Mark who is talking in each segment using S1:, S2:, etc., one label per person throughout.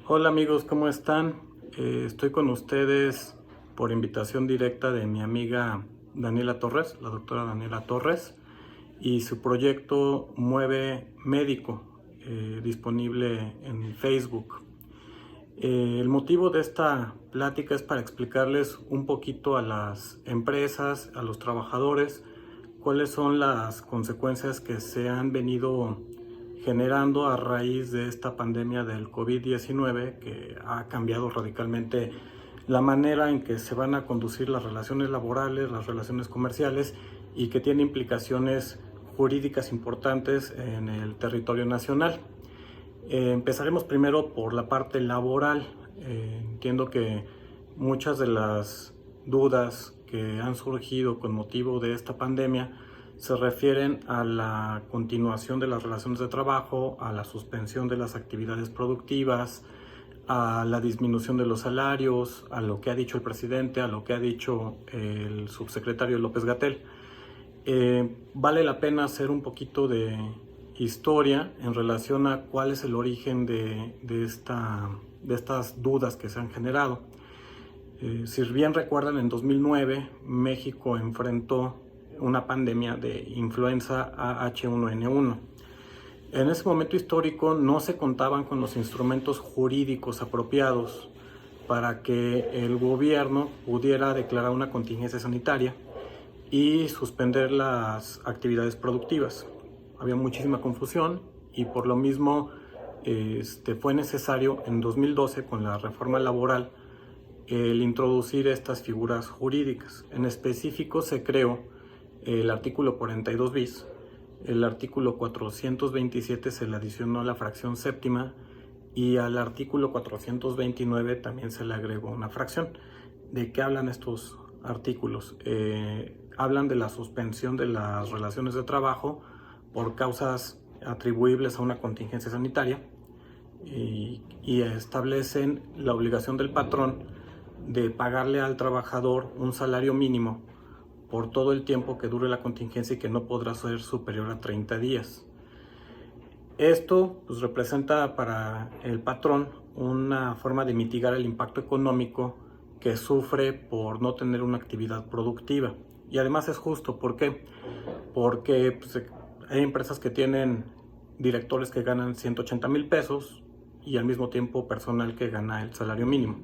S1: Hola amigos, ¿cómo están? Estoy con ustedes por invitación directa de mi amiga Daniela Torres, la doctora Daniela Torres, y su proyecto Mueve Médico, disponible en Facebook. El motivo de esta plática es para explicarles un poquito a las empresas, a los trabajadores, cuáles son las consecuencias que se han venido generando a raíz de esta pandemia del COVID-19 que ha cambiado radicalmente la manera en que se van a conducir las relaciones laborales, las relaciones comerciales y que tiene implicaciones jurídicas importantes en el territorio nacional. Empezaremos primero por la parte laboral. Entiendo que muchas de las dudas que han surgido con motivo de esta pandemia se refieren a la continuación de las relaciones de trabajo, a la suspensión de las actividades productivas, a la disminución de los salarios, a lo que ha dicho el presidente, a lo que ha dicho el subsecretario López-Gatell. Vale la pena hacer un poquito de historia en relación a cuál es el origen de estas dudas que se han generado. Si bien recuerdan, en 2009 México enfrentó una pandemia de influenza H1N1. En ese momento histórico no se contaban con los instrumentos jurídicos apropiados para que el gobierno pudiera declarar una contingencia sanitaria y suspender las actividades productivas. Había muchísima confusión y por lo mismo fue necesario en 2012, con la reforma laboral, el introducir estas figuras jurídicas. En específico se creó el artículo 42 bis, el artículo 427 se le adicionó la fracción séptima y al artículo 429 también se le agregó una fracción. ¿De qué hablan estos artículos? Hablan de la suspensión de las relaciones de trabajo por causas atribuibles a una contingencia sanitaria y establecen la obligación del patrón de pagarle al trabajador un salario mínimo por todo el tiempo que dure la contingencia y que no podrá ser superior a 30 días. Esto pues, representa para el patrón una forma de mitigar el impacto económico que sufre por no tener una actividad productiva. Y además es justo. ¿Por qué? Porque pues, hay empresas que tienen directores que ganan 180,000 pesos y al mismo tiempo personal que gana el salario mínimo.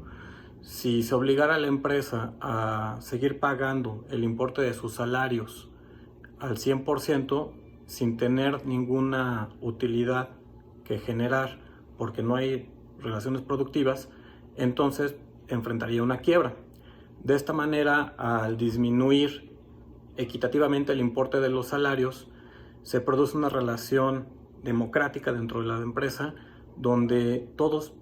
S1: Si se obligara a la empresa a seguir pagando el importe de sus salarios al 100% sin tener ninguna utilidad que generar porque no hay relaciones productivas, entonces enfrentaría una quiebra. De esta manera, al disminuir equitativamente el importe de los salarios, se produce una relación democrática dentro de la empresa donde todos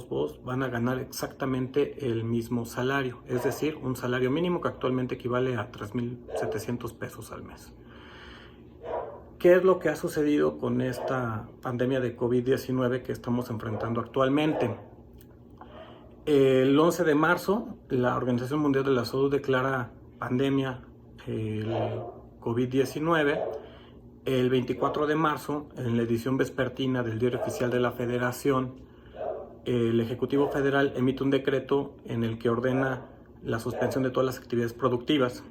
S1: vos van a ganar exactamente el mismo salario, es decir, un salario mínimo que actualmente equivale a 3,700 pesos al mes. ¿Qué es lo que ha sucedido con esta pandemia de COVID-19 que estamos enfrentando actualmente? El 11 de marzo, la Organización Mundial de la Salud declara pandemia el COVID-19. El 24 de marzo, en la edición vespertina del Diario Oficial de la Federación, el Ejecutivo Federal emite un decreto en el que ordena la suspensión de todas las actividades productivas.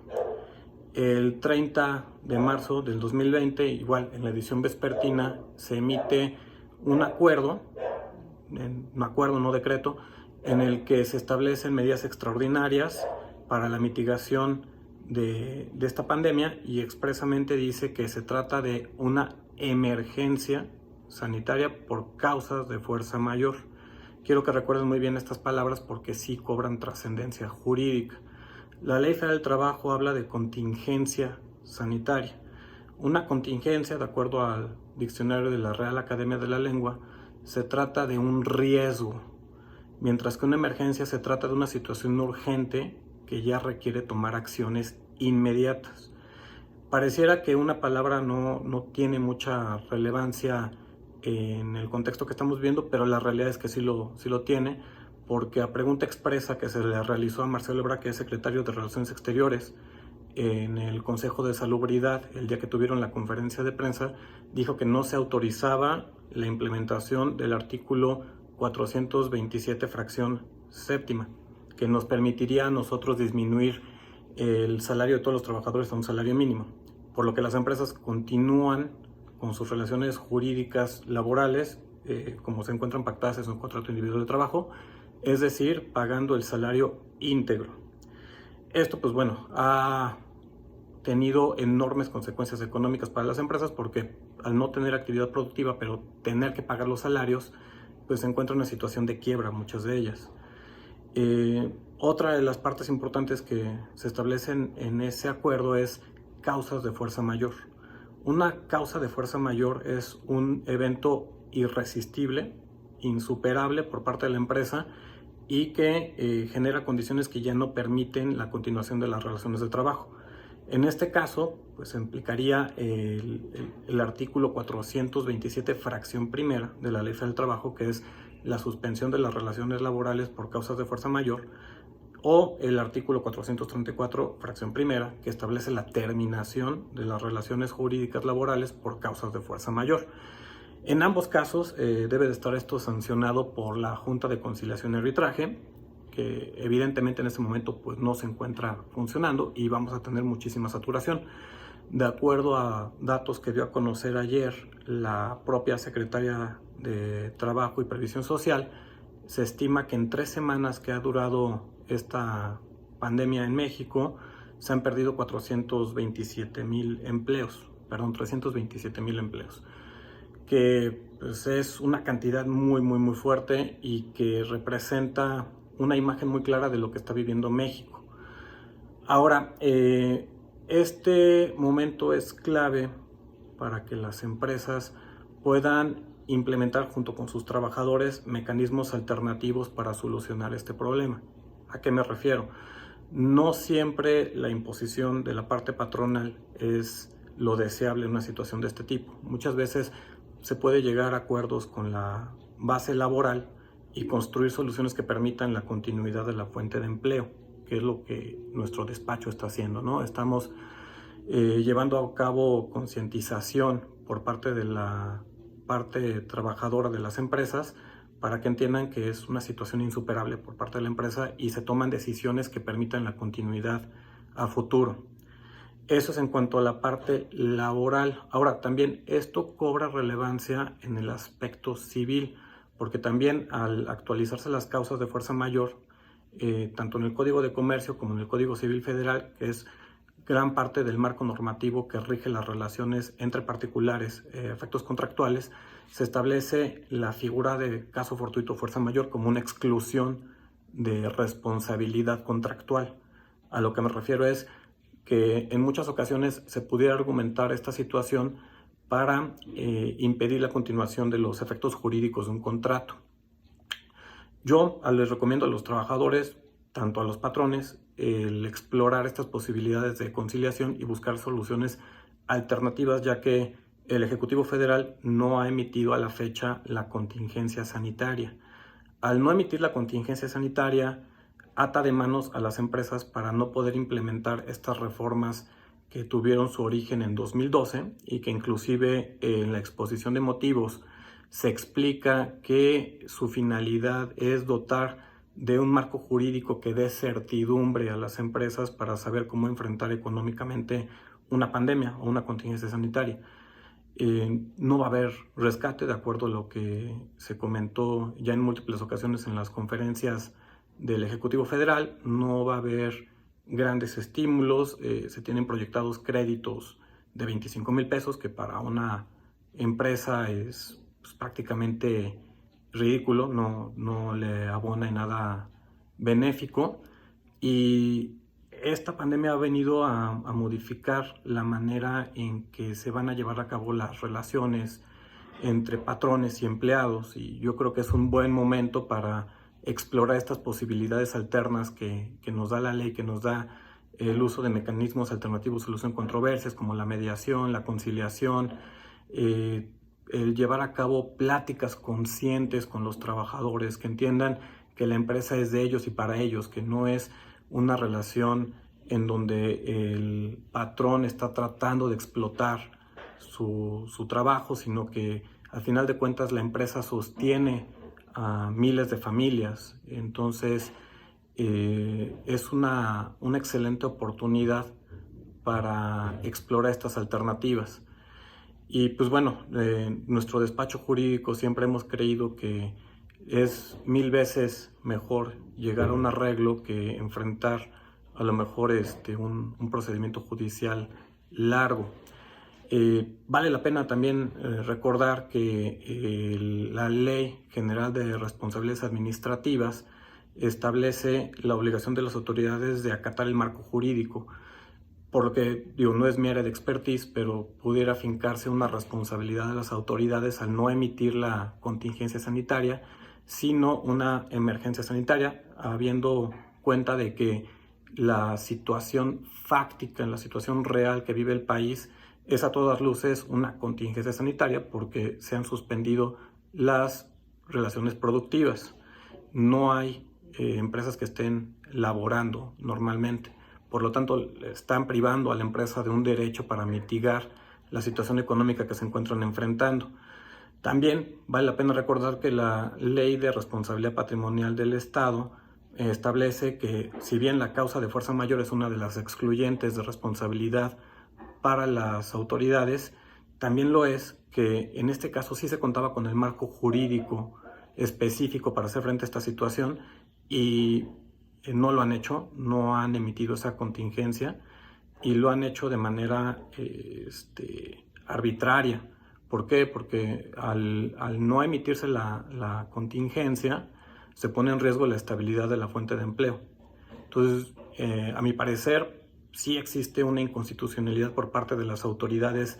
S1: El 30 de marzo del 2020, igual en la edición vespertina, se emite un acuerdo, no decreto, en el que se establecen medidas extraordinarias para la mitigación de esta pandemia y expresamente dice que se trata de una emergencia sanitaria por causas de fuerza mayor. Quiero que recuerden muy bien estas palabras porque sí cobran trascendencia jurídica. La Ley Federal del Trabajo habla de contingencia sanitaria. Una contingencia, de acuerdo al diccionario de la Real Academia de la Lengua, se trata de un riesgo, mientras que una emergencia se trata de una situación urgente que ya requiere tomar acciones inmediatas. Pareciera que una palabra no tiene mucha relevancia en el contexto que estamos viendo, pero la realidad es que sí lo tiene, porque a pregunta expresa que se le realizó a Marcelo Ebrard, que es secretario de Relaciones Exteriores, en el Consejo de Salubridad, el día que tuvieron la conferencia de prensa, dijo que no se autorizaba la implementación del artículo 427 fracción séptima, que nos permitiría a nosotros disminuir el salario de todos los trabajadores a un salario mínimo, por lo que las empresas continúan con sus relaciones jurídicas laborales, como se encuentran pactadas en un contrato individual de trabajo, es decir, pagando el salario íntegro. Esto, pues bueno, ha tenido enormes consecuencias económicas para las empresas porque al no tener actividad productiva, pero tener que pagar los salarios, pues se encuentra en una situación de quiebra, muchas de ellas. Otra de las partes importantes que se establecen en ese acuerdo es causas de fuerza mayor. Una causa de fuerza mayor es un evento irresistible, insuperable por parte de la empresa y que genera condiciones que ya no permiten la continuación de las relaciones de trabajo. En este caso, pues implicaría el artículo 427, fracción primera de la Ley Federal del Trabajo, que es la suspensión de las relaciones laborales por causas de fuerza mayor, o el artículo 434, fracción primera, que establece la terminación de las relaciones jurídicas laborales por causas de fuerza mayor. En ambos casos debe de estar esto sancionado por la Junta de Conciliación y Arbitraje, que evidentemente en este momento pues no se encuentra funcionando y vamos a tener muchísima saturación. De acuerdo a datos que dio a conocer ayer la propia Secretaria de Trabajo y Previsión Social, se estima que en 3 semanas que ha durado esta pandemia en México, se han perdido 327,000 empleos, que pues, es una cantidad muy fuerte y que representa una imagen muy clara de lo que está viviendo México. Ahora, este momento es clave para que las empresas puedan implementar junto con sus trabajadores mecanismos alternativos para solucionar este problema. ¿A qué me refiero? No siempre la imposición de la parte patronal es lo deseable en una situación de este tipo. Muchas veces se puede llegar a acuerdos con la base laboral y construir soluciones que permitan la continuidad de la fuente de empleo, que es lo que nuestro despacho está haciendo, ¿no? Estamos llevando a cabo concientización por parte de la parte trabajadora de las empresas para que entiendan que es una situación insuperable por parte de la empresa y se toman decisiones que permitan la continuidad a futuro. Eso es en cuanto a la parte laboral. Ahora, también esto cobra relevancia en el aspecto civil, porque también al actualizarse las causas de fuerza mayor, tanto en el Código de Comercio como en el Código Civil Federal, que es gran parte del marco normativo que rige las relaciones entre particulares, efectos contractuales, se establece la figura de caso fortuito fuerza mayor como una exclusión de responsabilidad contractual. A lo que me refiero es que en muchas ocasiones se pudiera argumentar esta situación para impedir la continuación de los efectos jurídicos de un contrato. Yo les recomiendo a los trabajadores, tanto a los patrones, el explorar estas posibilidades de conciliación y buscar soluciones alternativas, ya que el Ejecutivo Federal no ha emitido a la fecha la contingencia sanitaria. Al no emitir la contingencia sanitaria, ata de manos a las empresas para no poder implementar estas reformas que tuvieron su origen en 2012 y que inclusive en la exposición de motivos se explica que su finalidad es dotar de un marco jurídico que dé certidumbre a las empresas para saber cómo enfrentar económicamente una pandemia o una contingencia sanitaria. No va a haber rescate, de acuerdo a lo que se comentó ya en múltiples ocasiones en las conferencias del Ejecutivo Federal. No va a haber grandes estímulos, se tienen proyectados créditos de 25,000 pesos, que para una empresa es pues, prácticamente ridículo, no le abona en nada benéfico, y esta pandemia ha venido a modificar la manera en que se van a llevar a cabo las relaciones entre patrones y empleados, y yo creo que es un buen momento para explorar estas posibilidades alternas que nos da la ley, que nos da el uso de mecanismos alternativos de solución de controversias como la mediación, la conciliación, el llevar a cabo pláticas conscientes con los trabajadores, que entiendan que la empresa es de ellos y para ellos, que no es una relación en donde el patrón está tratando de explotar su trabajo, sino que al final de cuentas la empresa sostiene a miles de familias. Entonces, es una excelente oportunidad para explorar estas alternativas. Y pues bueno, nuestro despacho jurídico siempre hemos creído que es 1000 veces mejor llegar a un arreglo que enfrentar a lo mejor un procedimiento judicial largo. Vale la pena también recordar que la Ley General de Responsabilidades Administrativas establece la obligación de las autoridades de acatar el marco jurídico, por lo que, digo, no es mi área de expertise, pero pudiera fincarse una responsabilidad de las autoridades al no emitir la contingencia sanitaria, sino una emergencia sanitaria, habiendo cuenta de que la situación fáctica, la situación real que vive el país, es a todas luces una contingencia sanitaria porque se han suspendido las relaciones productivas. No hay empresas que estén laborando normalmente. Por lo tanto, están privando a la empresa de un derecho para mitigar la situación económica que se encuentran enfrentando. También vale la pena recordar que la Ley de Responsabilidad Patrimonial del Estado establece que, si bien la causa de fuerza mayor es una de las excluyentes de responsabilidad para las autoridades, también lo es que en este caso sí se contaba con el marco jurídico específico para hacer frente a esta situación y no lo han hecho, no han emitido esa contingencia y lo han hecho de manera arbitraria. ¿Por qué? Porque al no emitirse la contingencia se pone en riesgo la estabilidad de la fuente de empleo. Entonces, a mi parecer, sí existe una inconstitucionalidad por parte de las autoridades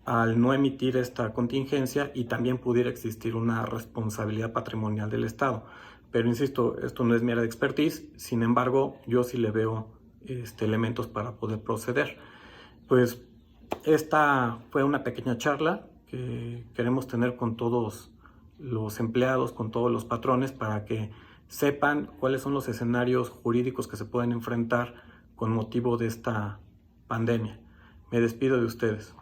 S1: al no emitir esta contingencia y también pudiera existir una responsabilidad patrimonial del Estado. Pero insisto, esto no es mi área de expertise, sin embargo, yo sí le veo elementos para poder proceder. Pues esta fue una pequeña charla que queremos tener con todos los empleados, con todos los patrones, para que sepan cuáles son los escenarios jurídicos que se pueden enfrentar con motivo de esta pandemia. Me despido de ustedes.